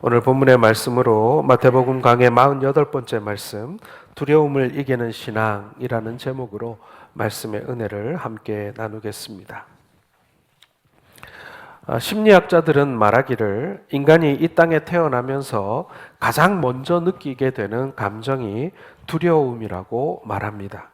오늘 본문의 말씀으로 마태복음 강의 48번째 말씀, 두려움을 이기는 신앙이라는 제목으로 말씀의 은혜를 함께 나누겠습니다. 심리학자들은 말하기를 인간이 이 땅에 태어나면서 가장 먼저 느끼게 되는 감정이 두려움이라고 말합니다.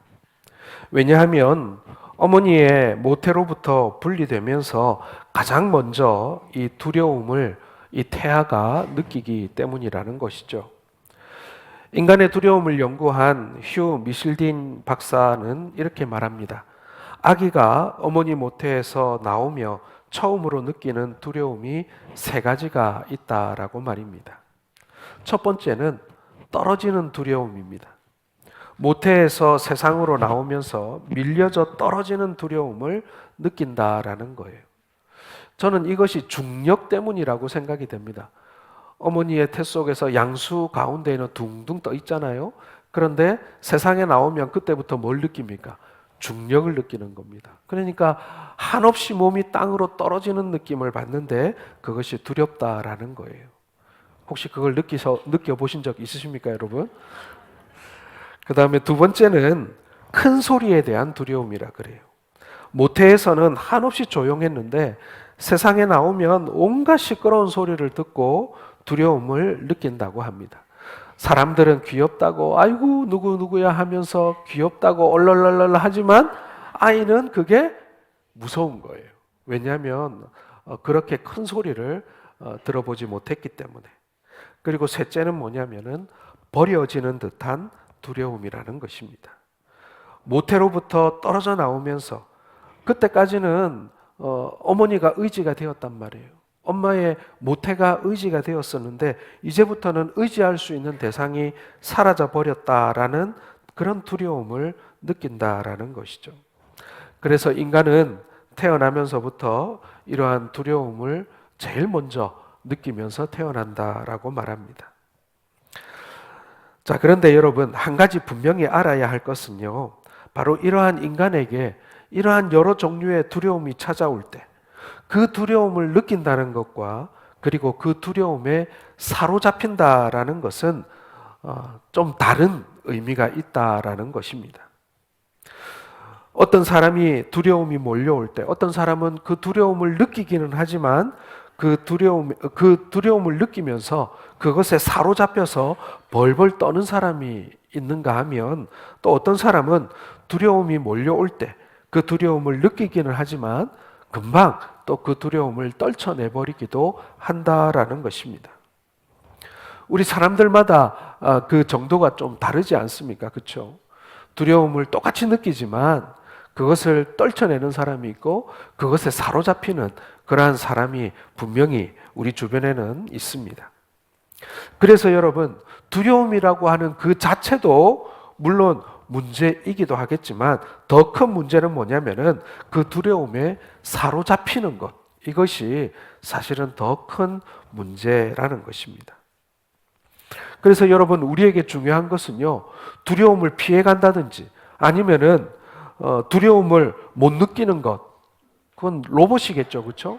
왜냐하면 어머니의 모태로부터 분리되면서 가장 먼저 이 두려움을 이 태아가 느끼기 때문이라는 것이죠. 인간의 두려움을 연구한 휴 미실딘 박사는 이렇게 말합니다. 아기가 어머니 모태에서 나오며 처음으로 느끼는 두려움이 세 가지가 있다라고 말입니다. 첫 번째는 떨어지는 두려움입니다. 모태에서 세상으로 나오면서 밀려져 떨어지는 두려움을 느낀다라는 거예요. 저는 이것이 중력 때문이라고 생각이 됩니다. 어머니의 태 속에서 양수 가운데에는 둥둥 떠 있잖아요. 그런데 세상에 나오면 그때부터 뭘 느낍니까? 중력을 느끼는 겁니다. 그러니까 한없이 몸이 땅으로 떨어지는 느낌을 받는데 그것이 두렵다라는 거예요. 혹시 그걸 느껴보신 적 있으십니까, 여러분? 그 다음에 두 번째는 큰 소리에 대한 두려움이라 그래요. 모태에서는 한없이 조용했는데 세상에 나오면 온갖 시끄러운 소리를 듣고 두려움을 느낀다고 합니다. 사람들은 귀엽다고 아이고 누구야 하면서 귀엽다고 얼얼얼얼 하지만 아이는 그게 무서운 거예요. 왜냐하면 그렇게 큰 소리를 들어보지 못했기 때문에. 그리고 셋째는 뭐냐면은 버려지는 듯한 두려움이라는 것입니다. 모태로부터 떨어져 나오면서 그때까지는 어머니가 의지가 되었단 말이에요. 엄마의 모태가 의지가 되었었는데 이제부터는 의지할 수 있는 대상이 사라져 버렸다라는 그런 두려움을 느낀다라는 것이죠. 그래서 인간은 태어나면서부터 이러한 두려움을 제일 먼저 느끼면서 태어난다라고 말합니다. 자, 그런데 여러분, 한 가지 분명히 알아야 할 것은요, 바로 이러한 인간에게 이러한 여러 종류의 두려움이 찾아올 때 그 두려움을 느낀다는 것과 그리고 그 두려움에 사로잡힌다라는 것은 좀 다른 의미가 있다라는 것입니다. 어떤 사람이 두려움이 몰려올 때 어떤 사람은 그 두려움을 느끼기는 하지만 그 두려움을 느끼면서 그것에 사로잡혀서 벌벌 떠는 사람이 있는가 하면 또 어떤 사람은 두려움이 몰려올 때 그 두려움을 느끼기는 하지만 금방 또 그 두려움을 떨쳐내버리기도 한다라는 것입니다. 우리 사람들마다 그 정도가 좀 다르지 않습니까? 그렇죠? 두려움을 똑같이 느끼지만 그것을 떨쳐내는 사람이 있고 그것에 사로잡히는 그러한 사람이 분명히 우리 주변에는 있습니다. 그래서 여러분, 두려움이라고 하는 그 자체도 물론 문제이기도 하겠지만 더 큰 문제는 뭐냐면은 그 두려움에 사로잡히는 것, 이것이 사실은 더 큰 문제라는 것입니다. 그래서 여러분, 우리에게 중요한 것은요, 두려움을 피해 간다든지 아니면은 두려움을 못 느끼는 것, 그건 로봇이겠죠, 그렇죠?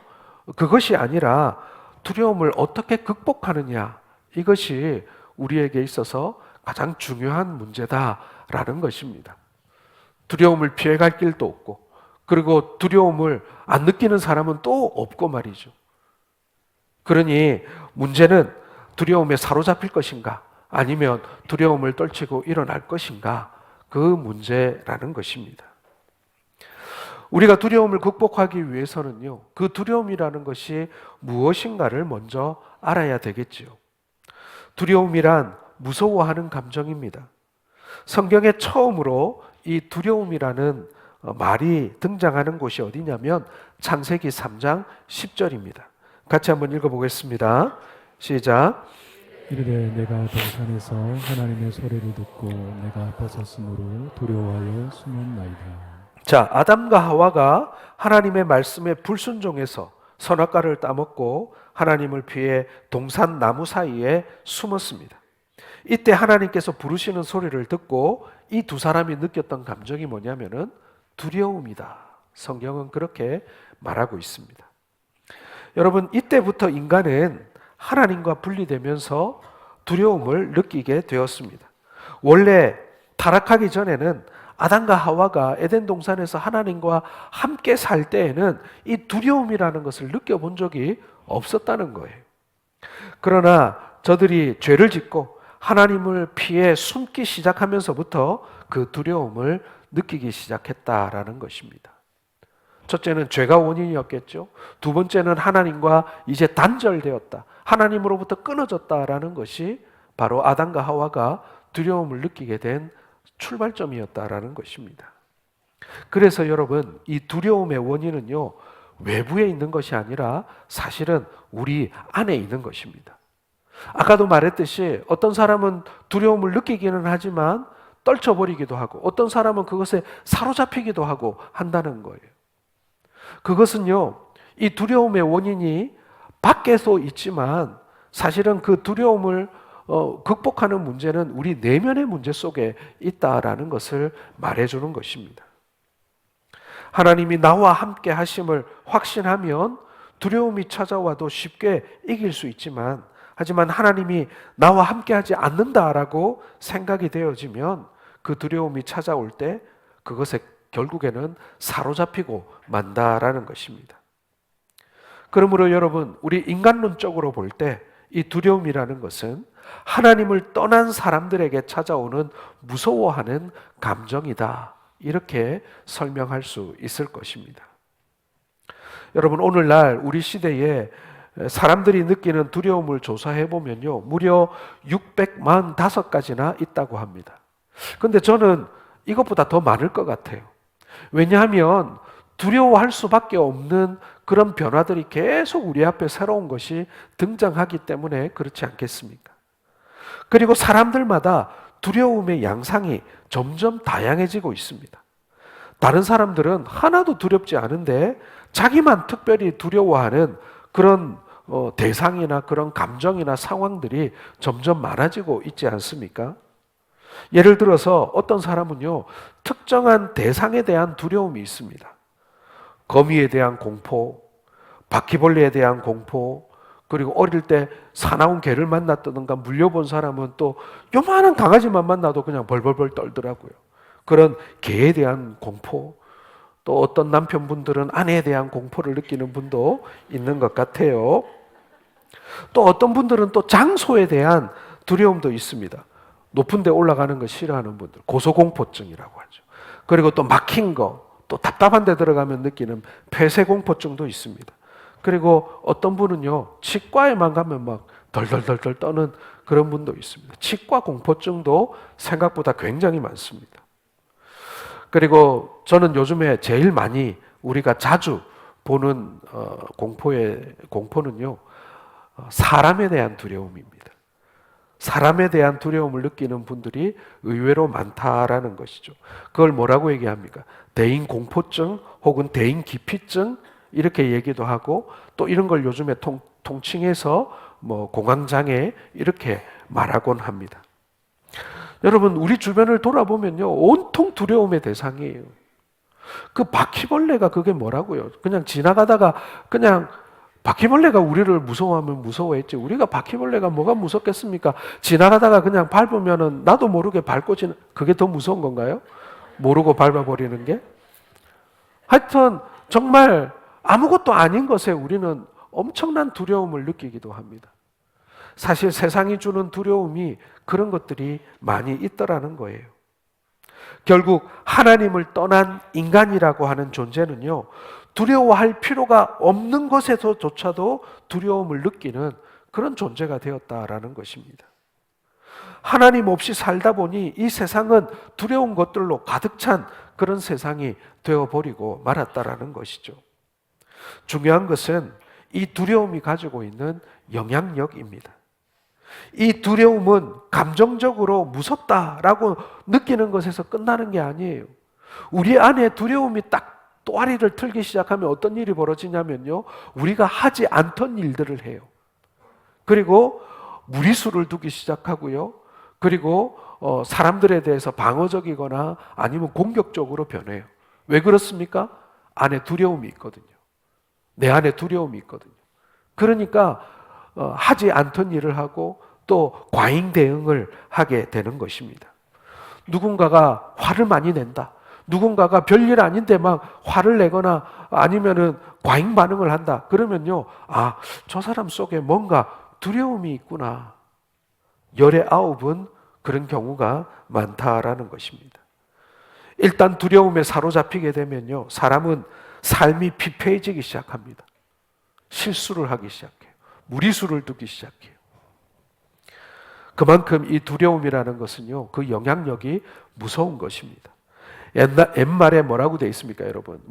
그것이 아니라 두려움을 어떻게 극복하느냐, 이것이 우리에게 있어서 가장 중요한 문제다라는 것입니다. 두려움을 피해갈 길도 없고, 그리고 두려움을 안 느끼는 사람은 또 없고 말이죠. 그러니 문제는 두려움에 사로잡힐 것인가, 아니면 두려움을 떨치고 일어날 것인가, 그 문제라는 것입니다. 우리가 두려움을 극복하기 위해서는요, 그 두려움이라는 것이 무엇인가를 먼저 알아야 되겠지요. 두려움이란 무서워하는 감정입니다. 성경에 처음으로 이 두려움이라는 말이 등장하는 곳이 어디냐면 창세기 3장 10절입니다. 같이 한번 읽어보겠습니다. 시작. 이르되 내가 동산에서 하나님의 소리를 듣고 내가 벗었으므로 두려워하여 숨었나이다. 자, 아담과 하와가 하나님의 말씀에 불순종해서 선악과를 따먹고 하나님을 피해 동산 나무 사이에 숨었습니다. 이때 하나님께서 부르시는 소리를 듣고 이 두 사람이 느꼈던 감정이 뭐냐면은 두려움이다. 성경은 그렇게 말하고 있습니다. 여러분, 이때부터 인간은 하나님과 분리되면서 두려움을 느끼게 되었습니다. 원래 타락하기 전에는 아담과 하와가 에덴 동산에서 하나님과 함께 살 때에는 이 두려움이라는 것을 느껴본 적이 없었다는 거예요. 그러나 저들이 죄를 짓고 하나님을 피해 숨기 시작하면서부터 그 두려움을 느끼기 시작했다라는 것입니다. 첫째는 죄가 원인이었겠죠. 두 번째는 하나님과 이제 단절되었다. 하나님으로부터 끊어졌다라는 것이 바로 아담과 하와가 두려움을 느끼게 된 출발점이었다라는 것입니다. 그래서 여러분, 이 두려움의 원인은요, 외부에 있는 것이 아니라 사실은 우리 안에 있는 것입니다. 아까도 말했듯이 어떤 사람은 두려움을 느끼기는 하지만 떨쳐버리기도 하고 어떤 사람은 그것에 사로잡히기도 하고 한다는 거예요. 그것은요, 이 두려움의 원인이 밖에서 있지만 사실은 그 두려움을 극복하는 문제는 우리 내면의 문제 속에 있다라는 것을 말해주는 것입니다. 하나님이 나와 함께 하심을 확신하면 두려움이 찾아와도 쉽게 이길 수 있지만, 하지만 하나님이 나와 함께 하지 않는다라고 생각이 되어지면 그 두려움이 찾아올 때 그것에 결국에는 사로잡히고 만다라는 것입니다. 그러므로 여러분, 우리 인간론적으로 볼 때 이 두려움이라는 것은 하나님을 떠난 사람들에게 찾아오는 무서워하는 감정이다. 이렇게 설명할 수 있을 것입니다. 여러분, 오늘날 우리 시대에 사람들이 느끼는 두려움을 조사해 보면요, 무려 645가지나 있다고 합니다. 그런데 저는 이것보다 더 많을 것 같아요. 왜냐하면 두려워할 수밖에 없는 그런 변화들이 계속 우리 앞에 새로운 것이 등장하기 때문에 그렇지 않겠습니까? 그리고 사람들마다 두려움의 양상이 점점 다양해지고 있습니다. 다른 사람들은 하나도 두렵지 않은데 자기만 특별히 두려워하는 그런 대상이나 그런 감정이나 상황들이 점점 많아지고 있지 않습니까? 예를 들어서 어떤 사람은요, 특정한 대상에 대한 두려움이 있습니다. 거미에 대한 공포, 바퀴벌레에 대한 공포, 그리고 어릴 때 사나운 개를 만났다든가 물려본 사람은 또 요만한 강아지만 만나도 그냥 벌벌벌 떨더라고요. 그런 개에 대한 공포, 또 어떤 남편분들은 아내에 대한 공포를 느끼는 분도 있는 것 같아요. 또 어떤 분들은 또 장소에 대한 두려움도 있습니다. 높은 데 올라가는 거 싫어하는 분들, 고소공포증이라고 하죠. 그리고 또 막힌 거, 또 답답한 데 들어가면 느끼는 폐쇄공포증도 있습니다. 그리고 어떤 분은요, 치과에만 가면 막 덜덜덜덜 떠는 그런 분도 있습니다. 치과 공포증도 생각보다 굉장히 많습니다. 그리고 저는 요즘에 제일 많이 우리가 자주 보는 공포는요, 사람에 대한 두려움입니다. 사람에 대한 두려움을 느끼는 분들이 의외로 많다라는 것이죠. 그걸 뭐라고 얘기합니까? 대인 공포증 혹은 대인 기피증 이렇게 얘기도 하고, 또 이런 걸 요즘에 통칭해서 공황장애 이렇게 말하곤 합니다. 여러분, 우리 주변을 돌아보면요, 온통 두려움의 대상이에요. 그 바퀴벌레가 그게 뭐라고요? 그냥 지나가다가 그냥 바퀴벌레가 우리를 무서워하면 무서워했지, 우리가 바퀴벌레가 뭐가 무섭겠습니까? 지나가다가 그냥 밟으면은 나도 모르게 밟고 그게 더 무서운 건가요? 모르고 밟아버리는 게? 하여튼 정말 아무것도 아닌 것에 우리는 엄청난 두려움을 느끼기도 합니다. 사실 세상이 주는 두려움이 그런 것들이 많이 있더라는 거예요. 결국 하나님을 떠난 인간이라고 하는 존재는요, 두려워할 필요가 없는 것에서조차도 두려움을 느끼는 그런 존재가 되었다라는 것입니다. 하나님 없이 살다 보니 이 세상은 두려운 것들로 가득 찬 그런 세상이 되어버리고 말았다라는 것이죠. 중요한 것은 이 두려움이 가지고 있는 영향력입니다. 이 두려움은 감정적으로 무섭다라고 느끼는 것에서 끝나는 게 아니에요. 우리 안에 두려움이 딱 또아리를 틀기 시작하면 어떤 일이 벌어지냐면요, 우리가 하지 않던 일들을 해요. 그리고 무리수를 두기 시작하고요. 그리고 사람들에 대해서 방어적이거나 아니면 공격적으로 변해요. 왜 그렇습니까? 안에 두려움이 있거든요. 내 안에 두려움이 있거든요. 그러니까 하지 않던 일을 하고 또 과잉 대응을 하게 되는 것입니다. 누군가가 화를 많이 낸다. 누군가가 별일 아닌데 막 화를 내거나 아니면은 과잉 반응을 한다. 그러면요, 아, 저 사람 속에 뭔가 두려움이 있구나. 열의 9은 그런 경우가 많다라는 것입니다. 일단 두려움에 사로잡히게 되면요, 사람은 삶이 피폐해지기 시작합니다. 실수를 하기 시작해요. 무리수를 두기 시작해요. 그만큼 이 두려움이라는 것은요, 그 영향력이 무서운 것입니다. 옛말에 뭐라고 되어 있습니까, 여러분?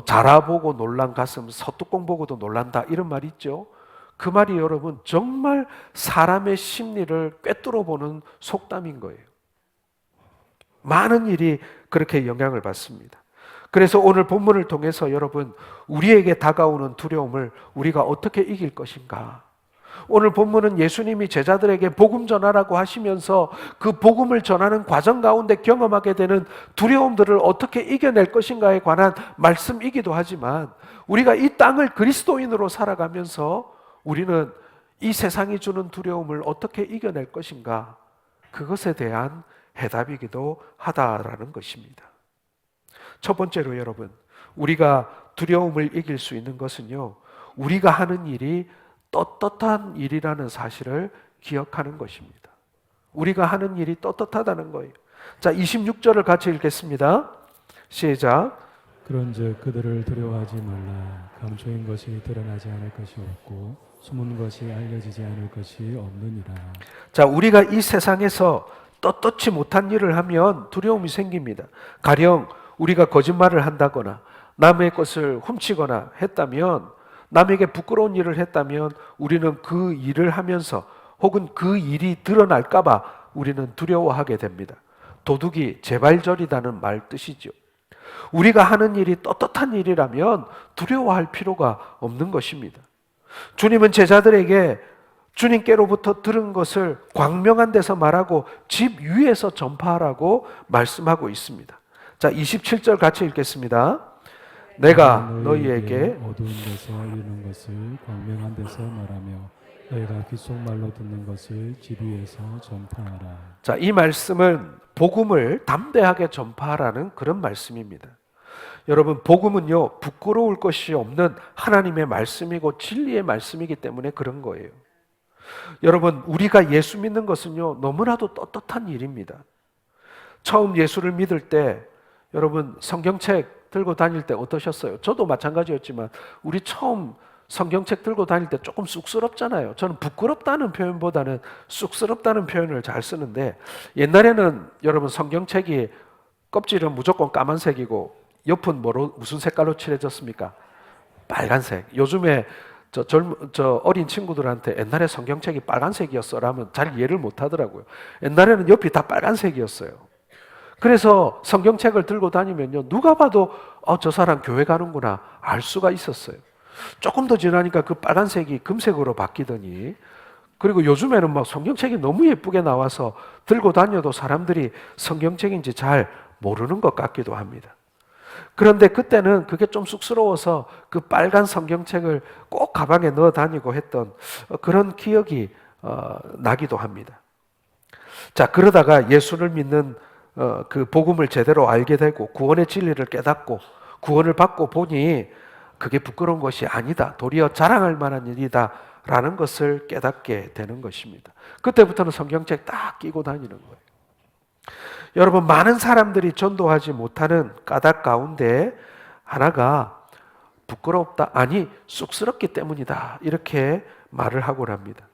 자라보고 놀란 가슴, 서뚜껑 보고도 놀란다. 이런 말이 있죠. 그 말이 여러분, 정말 사람의 심리를 꿰뚫어 보는 속담인 거예요. 많은 일이 그렇게 영향을 받습니다. 그래서 오늘 본문을 통해서 여러분, 우리에게 다가오는 두려움을 우리가 어떻게 이길 것인가? 오늘 본문은 예수님이 제자들에게 복음 전하라고 하시면서 그 복음을 전하는 과정 가운데 경험하게 되는 두려움들을 어떻게 이겨낼 것인가에 관한 말씀이기도 하지만, 우리가 이 땅을 그리스도인으로 살아가면서 우리는 이 세상이 주는 두려움을 어떻게 이겨낼 것인가, 그것에 대한 해답이기도 하다라는 것입니다. 첫 번째로 여러분, 우리가 두려움을 이길 수 있는 것은요, 우리가 하는 일이 떳떳한 일이라는 사실을 기억하는 것입니다. 우리가 하는 일이 떳떳하다는 거예요. 자, 26절을 같이 읽겠습니다. 시작. 그런즉 그들을 두려워하지 말라. 감춰인 것이 드러나지 않을 것이 없고 숨은 것이 알려지지 않을 것이 없느니라. 자, 우리가 이 세상에서 떳떳지 못한 일을 하면 두려움이 생깁니다. 가령 우리가 거짓말을 한다거나 남의 것을 훔치거나 했다면, 남에게 부끄러운 일을 했다면 우리는 그 일을 하면서 혹은 그 일이 드러날까 봐 우리는 두려워하게 됩니다. 도둑이 재발절이라는 말 뜻이죠. 우리가 하는 일이 떳떳한 일이라면 두려워할 필요가 없는 것입니다. 주님은 제자들에게 주님께로부터 들은 것을 광명한 데서 말하고 집 위에서 전파하라고 말씀하고 있습니다. 자, 27절 같이 읽겠습니다. 내가 너희에게 어두운 데서 이루는 것을 광명한 데서 말하며 너희가 귓속말로 듣는 것을 집 위에서 전파하라. 자, 이 말씀은 복음을 담대하게 전파하라는 그런 말씀입니다. 여러분, 복음은요, 부끄러울 것이 없는 하나님의 말씀이고 진리의 말씀이기 때문에 그런 거예요. 여러분, 우리가 예수 믿는 것은요, 너무나도 떳떳한 일입니다. 처음 예수를 믿을 때 여러분, 성경책 들고 다닐 때 어떠셨어요? 저도 마찬가지였지만 우리 처음 성경책 들고 다닐 때 조금 쑥스럽잖아요. 저는 부끄럽다는 표현보다는 쑥스럽다는 표현을 잘 쓰는데, 옛날에는 여러분 성경책이 껍질은 무조건 까만색이고 옆은 무슨 색깔로 칠해졌습니까? 빨간색. 요즘에 저 어린 친구들한테 옛날에 성경책이 빨간색이었어라면 잘 이해를 못 하더라고요. 옛날에는 옆이 다 빨간색이었어요. 그래서 성경책을 들고 다니면요, 누가 봐도 저 사람 교회 가는구나 알 수가 있었어요. 조금 더 지나니까 그 빨간색이 금색으로 바뀌더니, 그리고 요즘에는 막 성경책이 너무 예쁘게 나와서 들고 다녀도 사람들이 성경책인지 잘 모르는 것 같기도 합니다. 그런데 그때는 그게 좀 쑥스러워서 그 빨간 성경책을 꼭 가방에 넣어 다니고 했던 그런 기억이 나기도 합니다. 자, 그러다가 예수를 믿는 그 복음을 제대로 알게 되고 구원의 진리를 깨닫고 구원을 받고 보니 그게 부끄러운 것이 아니다, 도리어 자랑할 만한 일이다 라는 것을 깨닫게 되는 것입니다. 그때부터는 성경책 딱 끼고 다니는 거예요. 여러분, 많은 사람들이 전도하지 못하는 까닭 가운데 하나가 부끄럽다, 아니 쑥스럽기 때문이다, 이렇게 말을 하곤 합니다.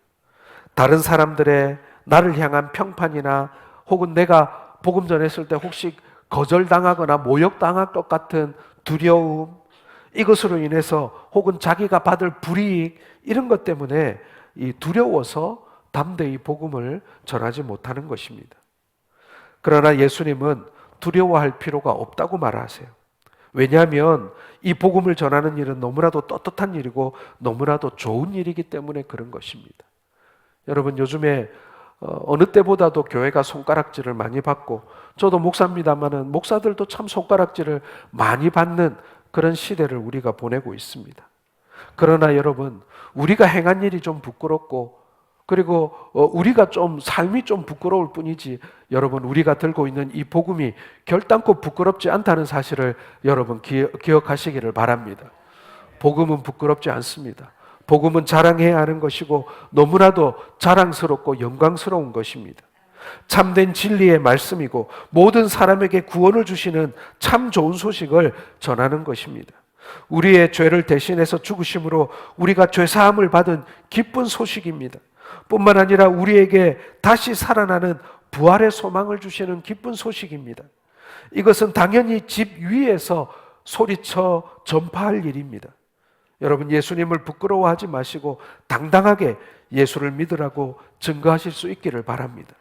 다른 사람들의 나를 향한 평판이나 혹은 내가 복음 전했을 때 혹시 거절당하거나 모욕당할 것 같은 두려움, 이것으로 인해서 혹은 자기가 받을 불이익, 이런 것 때문에 이 두려워서 담대히 복음을 전하지 못하는 것입니다. 그러나 예수님은 두려워할 필요가 없다고 말하세요. 왜냐하면 이 복음을 전하는 일은 너무나도 떳떳한 일이고 너무나도 좋은 일이기 때문에 그런 것입니다. 여러분, 요즘에 어느 때보다도 교회가 손가락질을 많이 받고, 저도 목사입니다마는 목사들도 참 손가락질을 많이 받는 그런 시대를 우리가 보내고 있습니다. 그러나 여러분, 우리가 행한 일이 좀 부끄럽고 그리고 우리가 좀 삶이 좀 부끄러울 뿐이지 여러분 우리가 들고 있는 이 복음이 결단코 부끄럽지 않다는 사실을 여러분 기억하시기를 바랍니다. 복음은 부끄럽지 않습니다. 복음은 자랑해야 하는 것이고 너무나도 자랑스럽고 영광스러운 것입니다. 참된 진리의 말씀이고 모든 사람에게 구원을 주시는 참 좋은 소식을 전하는 것입니다. 우리의 죄를 대신해서 죽으심으로 우리가 죄사함을 받은 기쁜 소식입니다. 뿐만 아니라 우리에게 다시 살아나는 부활의 소망을 주시는 기쁜 소식입니다. 이것은 당연히 집 위에서 소리쳐 전파할 일입니다. 여러분 예수님을 부끄러워하지 마시고 당당하게 예수를 믿으라고 증거하실 수 있기를 바랍니다.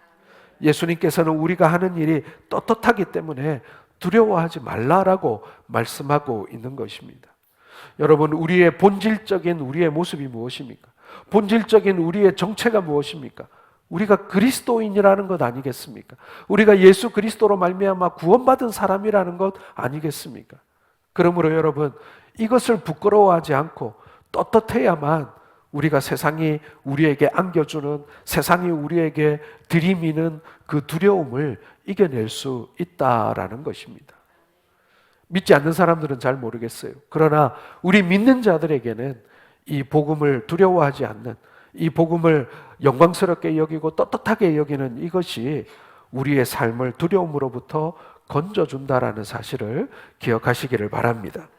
예수님께서는 우리가 하는 일이 떳떳하기 때문에 두려워하지 말라라고 말씀하고 있는 것입니다. 여러분 우리의 본질적인 우리의 모습이 무엇입니까? 본질적인 우리의 정체가 무엇입니까? 우리가 그리스도인이라는 것 아니겠습니까? 우리가 예수 그리스도로 말미암아 구원받은 사람이라는 것 아니겠습니까? 그러므로 여러분 이것을 부끄러워하지 않고 떳떳해야만 우리가 세상이 우리에게 안겨주는 세상이 우리에게 들이미는 그 두려움을 이겨낼 수 있다라는 것입니다. 믿지 않는 사람들은 잘 모르겠어요. 그러나 우리 믿는 자들에게는 이 복음을 두려워하지 않는 이 복음을 영광스럽게 여기고 떳떳하게 여기는 이것이 우리의 삶을 두려움으로부터 건져준다라는 사실을 기억하시기를 바랍니다.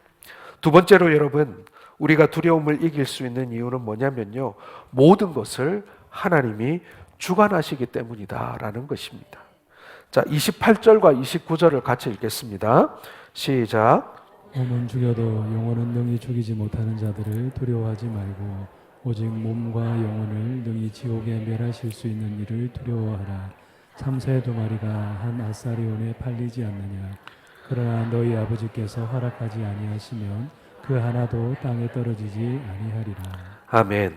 두 번째로 여러분 우리가 두려움을 이길 수 있는 이유는 뭐냐면요. 모든 것을 하나님이 주관하시기 때문이다라는 것입니다. 자, 28절과 29절을 같이 읽겠습니다. 시작. 몸은 죽여도 영혼은 능히 죽이지 못하는 자들을 두려워하지 말고 오직 몸과 영혼을 능히 지옥에 멸하실 수 있는 이를 두려워하라. 참새 두 마리가 한 아사리온에 팔리지 않느냐. 그러나 너희 아버지께서 허락하지 아니하시면 그 하나도 땅에 떨어지지 아니하리라. 아멘.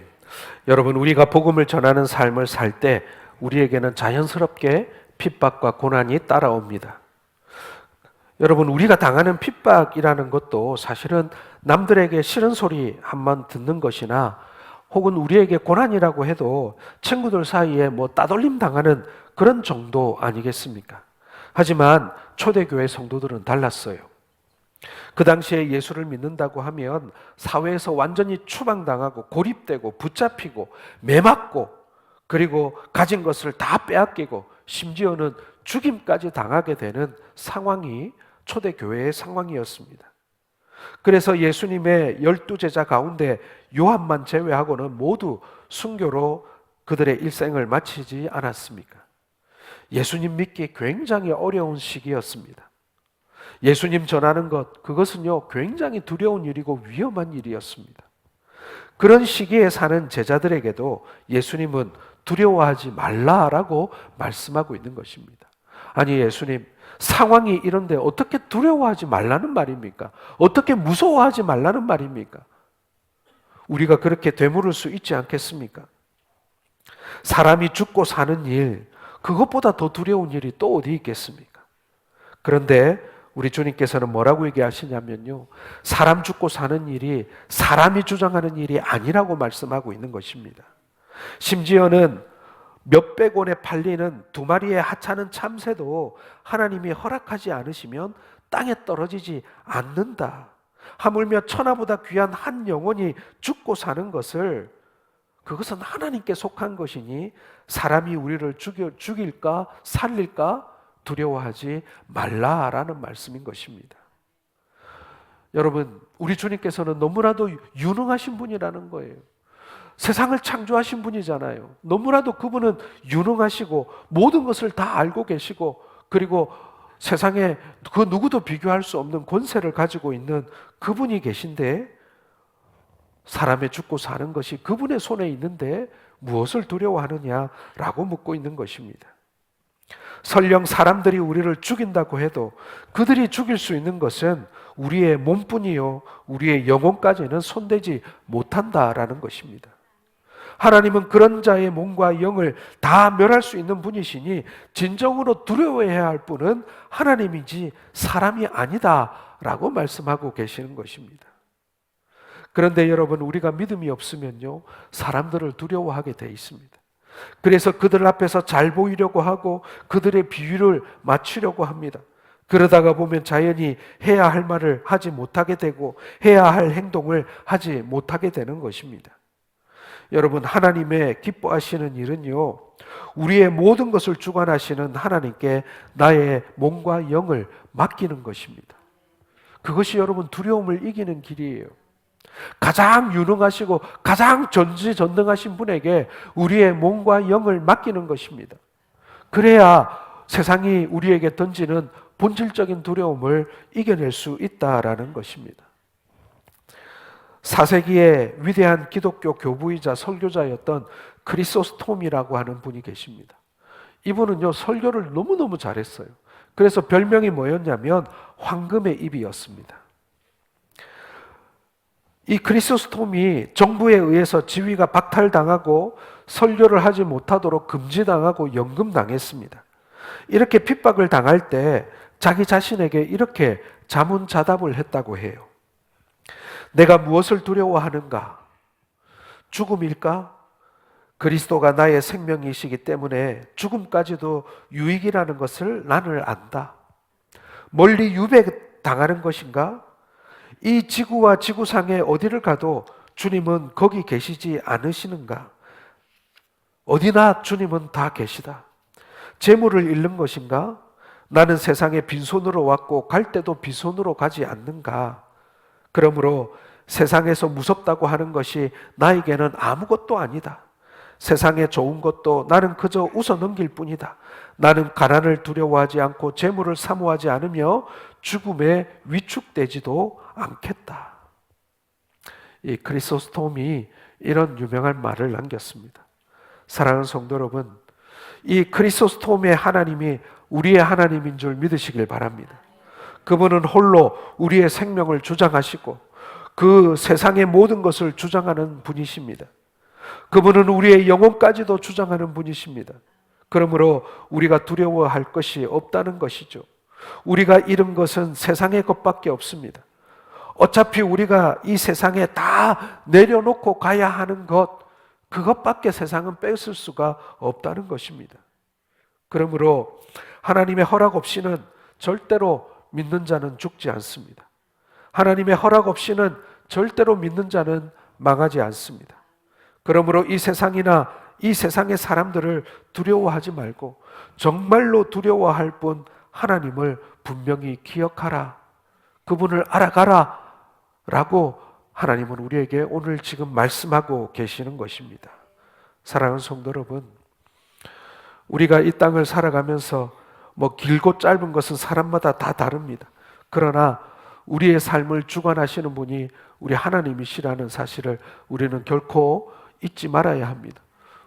여러분 우리가 복음을 전하는 삶을 살 때 우리에게는 자연스럽게 핍박과 고난이 따라옵니다. 여러분 우리가 당하는 핍박이라는 것도 사실은 남들에게 싫은 소리 한번 듣는 것이나 혹은 우리에게 고난이라고 해도 친구들 사이에 뭐 따돌림 당하는 그런 정도 아니겠습니까? 하지만 초대교회 성도들은 달랐어요. 그 당시에 예수를 믿는다고 하면 사회에서 완전히 추방당하고 고립되고 붙잡히고 매맞고 그리고 가진 것을 다 빼앗기고 심지어는 죽임까지 당하게 되는 상황이 초대교회의 상황이었습니다. 그래서 예수님의 12제자 가운데 요한만 제외하고는 모두 순교로 그들의 일생을 마치지 않았습니까? 예수님 믿기 굉장히 어려운 시기였습니다. 예수님 전하는 것, 그것은요, 굉장히 두려운 일이고 위험한 일이었습니다. 그런 시기에 사는 제자들에게도 예수님은 두려워하지 말라라고 말씀하고 있는 것입니다. 아니, 예수님, 상황이 이런데 어떻게 두려워하지 말라는 말입니까? 어떻게 무서워하지 말라는 말입니까? 우리가 그렇게 되물을 수 있지 않겠습니까? 사람이 죽고 사는 일, 그것보다 더 두려운 일이 또 어디 있겠습니까? 그런데 우리 주님께서는 뭐라고 얘기하시냐면요. 사람 죽고 사는 일이 사람이 주장하는 일이 아니라고 말씀하고 있는 것입니다. 심지어는 몇백 원에 팔리는 두 마리의 하찮은 참새도 하나님이 허락하지 않으시면 땅에 떨어지지 않는다. 하물며 천하보다 귀한 한 영혼이 죽고 사는 것을 그것은 하나님께 속한 것이니 사람이 우리를 죽일까 살릴까 두려워하지 말라라는 말씀인 것입니다. 여러분, 우리 주님께서는 너무나도 유능하신 분이라는 거예요. 세상을 창조하신 분이잖아요. 너무나도 그분은 유능하시고 모든 것을 다 알고 계시고 그리고 세상에 그 누구도 비교할 수 없는 권세를 가지고 있는 그분이 계신데 사람의 죽고 사는 것이 그분의 손에 있는데 무엇을 두려워하느냐라고 묻고 있는 것입니다. 설령 사람들이 우리를 죽인다고 해도 그들이 죽일 수 있는 것은 우리의 몸뿐이요 우리의 영혼까지는 손대지 못한다라는 것입니다. 하나님은 그런 자의 몸과 영을 다 멸할 수 있는 분이시니 진정으로 두려워해야 할 분은 하나님이지 사람이 아니다라고 말씀하고 계시는 것입니다. 그런데 여러분, 우리가 믿음이 없으면요, 사람들을 두려워하게 돼 있습니다. 그래서 그들 앞에서 잘 보이려고 하고 그들의 비율을 맞추려고 합니다. 그러다가 보면 자연히 해야 할 말을 하지 못하게 되고 해야 할 행동을 하지 못하게 되는 것입니다. 여러분, 하나님의 기뻐하시는 일은요, 우리의 모든 것을 주관하시는 하나님께 나의 몸과 영을 맡기는 것입니다. 그것이 여러분 두려움을 이기는 길이에요. 가장 유능하시고 가장 전지전능하신 분에게 우리의 몸과 영을 맡기는 것입니다. 그래야 세상이 우리에게 던지는 본질적인 두려움을 이겨낼 수 있다라는 것입니다. 4세기의 위대한 기독교 교부이자 설교자였던 크리소스톰이라고 하는 분이 계십니다. 이분은요, 설교를 너무너무 잘했어요. 그래서 별명이 뭐였냐면 황금의 입이었습니다. 이 크리소스톰이 정부에 의해서 지위가 박탈당하고 설교를 하지 못하도록 금지당하고 연금당했습니다. 이렇게 핍박을 당할 때 자기 자신에게 이렇게 자문자답을 했다고 해요. 내가 무엇을 두려워하는가? 죽음일까? 그리스도가 나의 생명이시기 때문에 죽음까지도 유익이라는 것을 나는 안다. 멀리 유배당하는 것인가? 이 지구와 지구상에 어디를 가도 주님은 거기 계시지 않으시는가? 어디나 주님은 다 계시다. 재물을 잃는 것인가? 나는 세상에 빈손으로 왔고 갈 때도 빈손으로 가지 않는가? 그러므로 세상에서 무섭다고 하는 것이 나에게는 아무것도 아니다. 세상에 좋은 것도 나는 그저 웃어 넘길 뿐이다. 나는 가난을 두려워하지 않고 재물을 사모하지 않으며 죽음에 위축되지도 않겠다. 이 크리소스톰이 이런 유명한 말을 남겼습니다. 사랑하는 성도 여러분, 이 크리소스톰의 하나님이 우리의 하나님인 줄 믿으시길 바랍니다. 그분은 홀로 우리의 생명을 주장하시고 그 세상의 모든 것을 주장하는 분이십니다. 그분은 우리의 영혼까지도 주장하는 분이십니다. 그러므로 우리가 두려워할 것이 없다는 것이죠. 우리가 잃은 것은 세상의 것밖에 없습니다. 어차피 우리가 이 세상에 다 내려놓고 가야 하는 것, 그것밖에 세상은 뺏을 수가 없다는 것입니다. 그러므로 하나님의 허락 없이는 절대로 믿는 자는 죽지 않습니다. 하나님의 허락 없이는 절대로 믿는 자는 망하지 않습니다. 그러므로 이 세상이나 이 세상의 사람들을 두려워하지 말고 정말로 두려워할 분 하나님을 분명히 기억하라. 그분을 알아가라. 라고 하나님은 우리에게 오늘 지금 말씀하고 계시는 것입니다. 사랑하는 성도 여러분, 우리가 이 땅을 살아가면서 뭐 길고 짧은 것은 사람마다 다 다릅니다. 그러나 우리의 삶을 주관하시는 분이 우리 하나님이시라는 사실을 우리는 결코 잊지 말아야 합니다.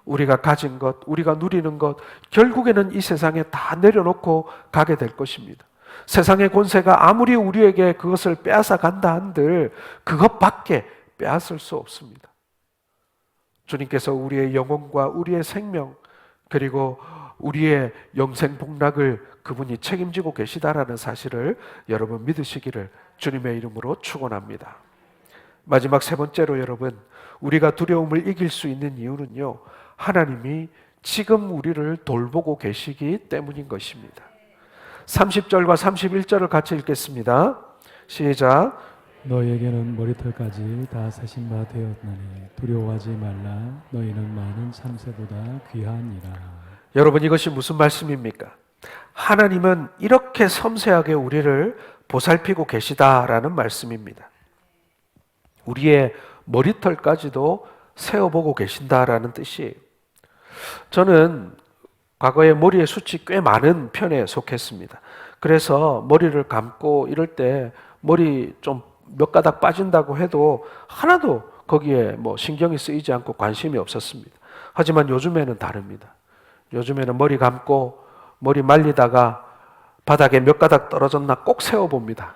우리가 가진 것, 우리가 누리는 것, 결국에는 이 세상에 다 내려놓고 가게 될 것입니다. 세상의 권세가 아무리 우리에게 그것을 빼앗아 간다 한들 그것밖에 빼앗을 수 없습니다. 주님께서 우리의 영혼과 우리의 생명 그리고 우리의 영생 복락을 그분이 책임지고 계시다라는 사실을 여러분 믿으시기를 주님의 이름으로 축원합니다. 마지막 세 번째로 여러분, 우리가 두려움을 이길 수 있는 이유는요, 하나님이 지금 우리를 돌보고 계시기 때문인 것입니다. 30절과 31절을 같이 읽겠습니다. 시작. 너에게는 머리털까지 다 세신 바 되었나니 두려워하지 말라. 너희는 많은 참새보다 귀하니라. 여러분, 이것이 무슨 말씀입니까? 하나님은 이렇게 섬세하게 우리를 보살피고 계시다라는 말씀입니다. 우리의 머리털까지도 세어보고 계신다라는 뜻이에요. 저는 과거에 머리에 숱이 꽤 많은 편에 속했습니다. 그래서 머리를 감고 이럴 때 머리 좀 몇 가닥 빠진다고 해도 하나도 거기에 뭐 신경이 쓰이지 않고 관심이 없었습니다. 하지만 요즘에는 다릅니다. 요즘에는 머리 감고 머리 말리다가 바닥에 몇 가닥 떨어졌나 꼭 세어봅니다.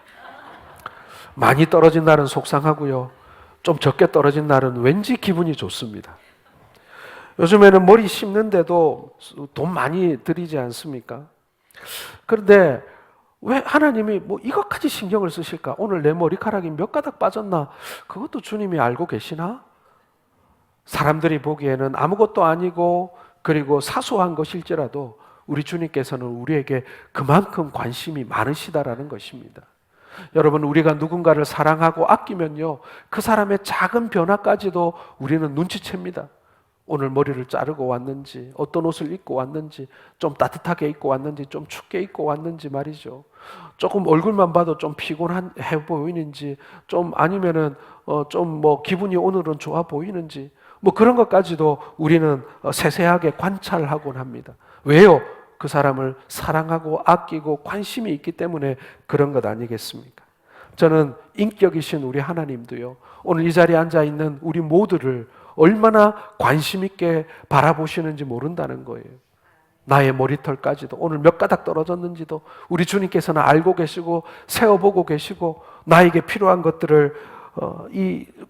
많이 떨어진 날은 속상하고요. 좀 적게 떨어진 날은 왠지 기분이 좋습니다. 요즘에는 머리 심는데도 돈 많이 들이지 않습니까? 그런데 왜 하나님이 뭐 이것까지 신경을 쓰실까? 오늘 내 머리카락이 몇 가닥 빠졌나? 그것도 주님이 알고 계시나? 사람들이 보기에는 아무것도 아니고 그리고 사소한 것일지라도 우리 주님께서는 우리에게 그만큼 관심이 많으시다라는 것입니다. 여러분, 우리가 누군가를 사랑하고 아끼면요, 그 사람의 작은 변화까지도 우리는 눈치챕니다. 오늘 머리를 자르고 왔는지, 어떤 옷을 입고 왔는지, 좀 따뜻하게 입고 왔는지, 좀 춥게 입고 왔는지 말이죠. 조금 얼굴만 봐도 좀 피곤해 보이는지, 좀 아니면은 좀 뭐 기분이 오늘은 좋아 보이는지, 뭐 그런 것까지도 우리는 세세하게 관찰하곤 합니다. 왜요? 그 사람을 사랑하고 아끼고 관심이 있기 때문에 그런 것 아니겠습니까? 저는 인격이신 우리 하나님도요, 오늘 이 자리에 앉아 있는 우리 모두를 얼마나 관심 있게 바라보시는지 모른다는 거예요. 나의 머리털까지도, 오늘 몇 가닥 떨어졌는지도 우리 주님께서는 알고 계시고 세어보고 계시고 나에게 필요한 것들을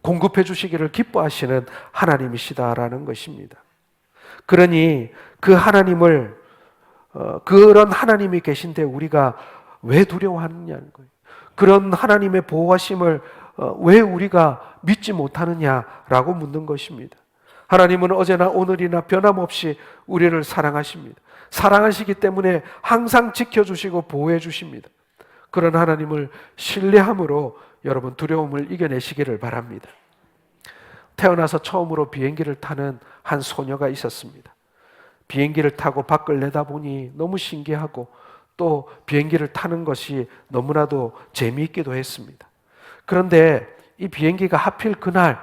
공급해 주시기를 기뻐하시는 하나님이시다라는 것입니다. 그러니 그 하나님을 그런 하나님이 계신데 우리가 왜 두려워하느냐는 거예요. 그런 하나님의 보호하심을 왜 우리가 믿지 못하느냐라고 묻는 것입니다. 하나님은 어제나 오늘이나 변함없이 우리를 사랑하십니다. 사랑하시기 때문에 항상 지켜주시고 보호해 주십니다. 그런 하나님을 신뢰함으로 여러분 두려움을 이겨내시기를 바랍니다. 태어나서 처음으로 비행기를 타는 한 소녀가 있었습니다. 비행기를 타고 밖을 내다보니 너무 신기하고 또 비행기를 타는 것이 너무나도 재미있기도 했습니다. 그런데 이 비행기가 하필 그날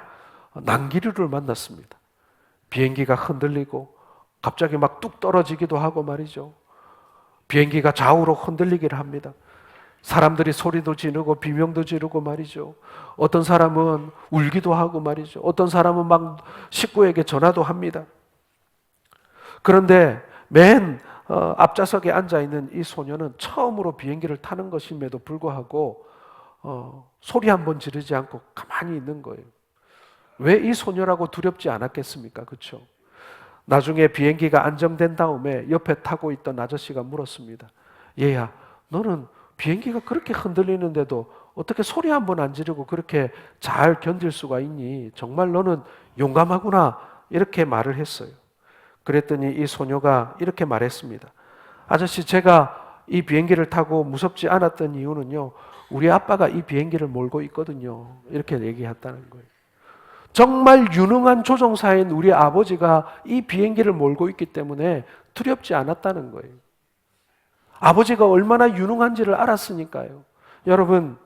난기류를 만났습니다. 비행기가 흔들리고 갑자기 막 뚝 떨어지기도 하고 말이죠. 비행기가 좌우로 흔들리기를 합니다. 사람들이 소리도 지르고 비명도 지르고 말이죠. 어떤 사람은 울기도 하고 말이죠. 어떤 사람은 막 식구에게 전화도 합니다. 그런데 맨 앞좌석에 앉아있는 이 소녀는 처음으로 비행기를 타는 것임에도 불구하고 소리 한번 지르지 않고 가만히 있는 거예요. 왜 이 소녀라고 두렵지 않았겠습니까? 그렇죠? 나중에 비행기가 안정된 다음에 옆에 타고 있던 아저씨가 물었습니다. 얘야, 너는 비행기가 그렇게 흔들리는데도 어떻게 소리 한번 안 지르고 그렇게 잘 견딜 수가 있니? 정말 너는 용감하구나. 이렇게 말을 했어요. 그랬더니 이 소녀가 이렇게 말했습니다. 아저씨, 제가 이 비행기를 타고 무섭지 않았던 이유는요, 우리 아빠가 이 비행기를 몰고 있거든요. 이렇게 얘기했다는 거예요. 정말 유능한 조종사인 우리 아버지가 이 비행기를 몰고 있기 때문에 두렵지 않았다는 거예요. 아버지가 얼마나 유능한지를 알았으니까요. 여러분,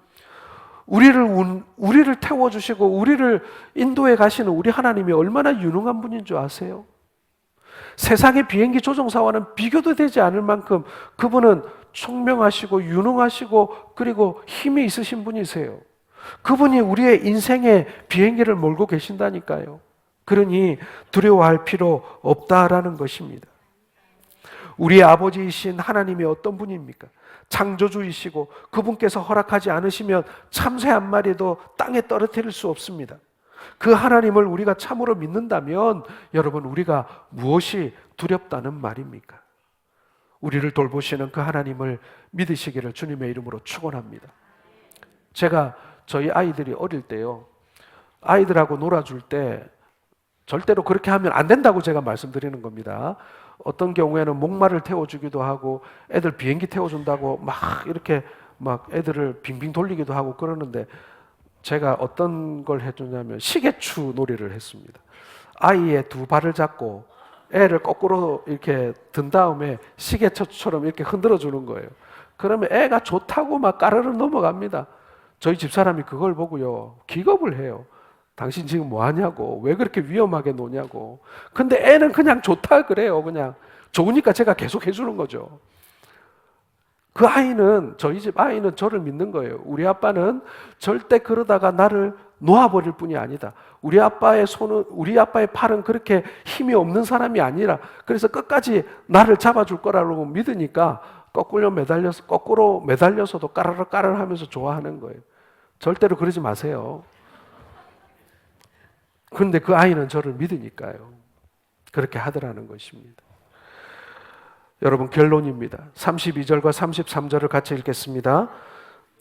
우리를 태워주시고 우리를 인도해 가시는 우리 하나님이 얼마나 유능한 분인 줄 아세요? 세상의 비행기 조종사와는 비교도 되지 않을 만큼 그분은 총명하시고 유능하시고 그리고 힘이 있으신 분이세요. 그분이 우리의 인생의 비행기를 몰고 계신다니까요. 그러니 두려워할 필요 없다라는 것입니다. 우리의 아버지이신 하나님이 어떤 분입니까? 창조주이시고 그분께서 허락하지 않으시면 참새 한 마리도 땅에 떨어뜨릴 수 없습니다. 그 하나님을 우리가 참으로 믿는다면 여러분, 우리가 무엇이 두렵다는 말입니까? 우리를 돌보시는 그 하나님을 믿으시기를 주님의 이름으로 축원합니다. 제가 저희 아이들이 어릴 때요, 아이들하고 놀아줄 때 절대로 그렇게 하면 안 된다고 제가 말씀드리는 겁니다. 어떤 경우에는 목마를 태워주기도 하고 애들 비행기 태워준다고 막 이렇게 막 애들을 빙빙 돌리기도 하고 그러는데 제가 어떤 걸 해주냐면 시계추 놀이를 했습니다. 아이의 두 발을 잡고 애를 거꾸로 이렇게 든 다음에 시계추처럼 이렇게 흔들어 주는 거예요. 그러면 애가 좋다고 막 까르르 넘어갑니다. 저희 집사람이 그걸 보고요, 기겁을 해요. 당신 지금 뭐 하냐고, 왜 그렇게 위험하게 노냐고. 근데 애는 그냥 좋다 그래요. 그냥 좋으니까 제가 계속 해주는 거죠. 그 아이는, 저희 집 아이는 저를 믿는 거예요. 우리 아빠는 절대 그러다가 나를 놓아버릴 뿐이 아니다. 우리 아빠의 팔은 그렇게 힘이 없는 사람이 아니라 그래서 끝까지 나를 잡아줄 거라고 믿으니까 거꾸로 매달려서도 까르르 까르르 하면서 좋아하는 거예요. 절대로 그러지 마세요. 그런데 그 아이는 저를 믿으니까요, 그렇게 하더라는 것입니다. 여러분 결론입니다. 32절과 33절을 같이 읽겠습니다.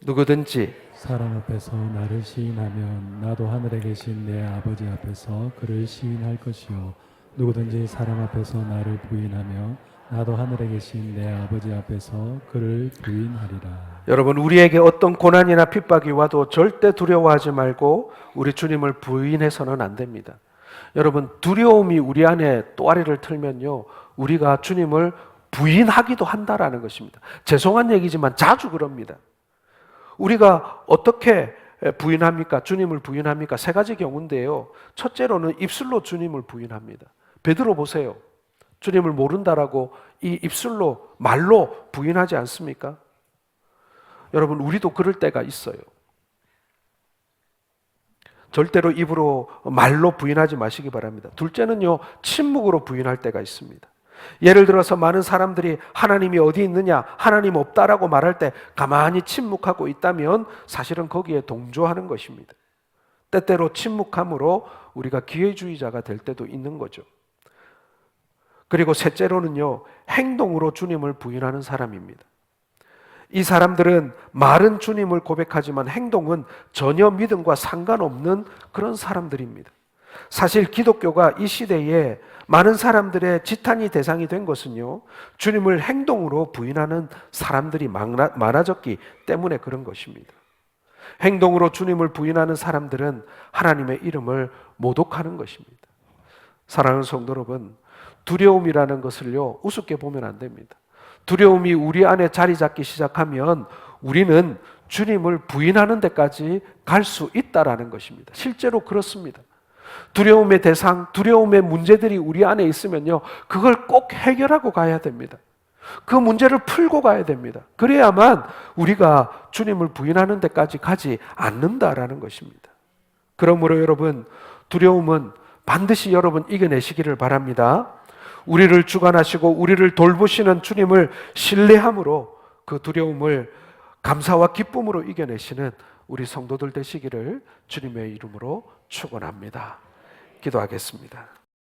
누구든지 사람 앞에서 나를 시인하면 나도 하늘에 계신 내 아버지 앞에서 그를 시인할 것이요 누구든지 사람 앞에서 나를 부인하며 나도 하늘에 계신 내 아버지 앞에서 그를 부인하리라. 여러분 우리에게 어떤 고난이나 핍박이 와도 절대 두려워하지 말고 우리 주님을 부인해서는 안 됩니다. 여러분 두려움이 우리 안에 또아리를 틀면요 우리가 주님을 부인하기도 한다라는 것입니다. 죄송한 얘기지만 자주 그럽니다. 우리가 어떻게 부인합니까? 주님을 부인합니까? 세 가지 경우인데요. 첫째로는 입술로 주님을 부인합니다. 베드로 보세요. 주님을 모른다라고 이 입술로 말로 부인하지 않습니까? 여러분 우리도 그럴 때가 있어요. 절대로 입으로 말로 부인하지 마시기 바랍니다. 둘째는요 침묵으로 부인할 때가 있습니다. 예를 들어서 많은 사람들이 하나님이 어디 있느냐, 하나님 없다라고 말할 때 가만히 침묵하고 있다면 사실은 거기에 동조하는 것입니다. 때때로 침묵함으로 우리가 기회주의자가 될 때도 있는 거죠. 그리고 셋째로는요 행동으로 주님을 부인하는 사람입니다. 이 사람들은 말은 주님을 고백하지만 행동은 전혀 믿음과 상관없는 그런 사람들입니다. 사실 기독교가 이 시대에 많은 사람들의 지탄이 대상이 된 것은요 주님을 행동으로 부인하는 사람들이 많아졌기 때문에 그런 것입니다. 행동으로 주님을 부인하는 사람들은 하나님의 이름을 모독하는 것입니다. 사랑하는 성도 여러분, 두려움이라는 것을요 우습게 보면 안 됩니다. 두려움이 우리 안에 자리 잡기 시작하면 우리는 주님을 부인하는 데까지 갈 수 있다라는 것입니다. 실제로 그렇습니다. 두려움의 대상, 두려움의 문제들이 우리 안에 있으면요 그걸 꼭 해결하고 가야 됩니다. 그 문제를 풀고 가야 됩니다. 그래야만 우리가 주님을 부인하는 데까지 가지 않는다라는 것입니다. 그러므로 여러분 두려움은 반드시 여러분 이겨내시기를 바랍니다. 우리를 주관하시고 우리를 돌보시는 주님을 신뢰함으로 그 두려움을 감사와 기쁨으로 이겨내시는 우리 성도들 되시기를 주님의 이름으로 축원합니다. 기도하겠습니다.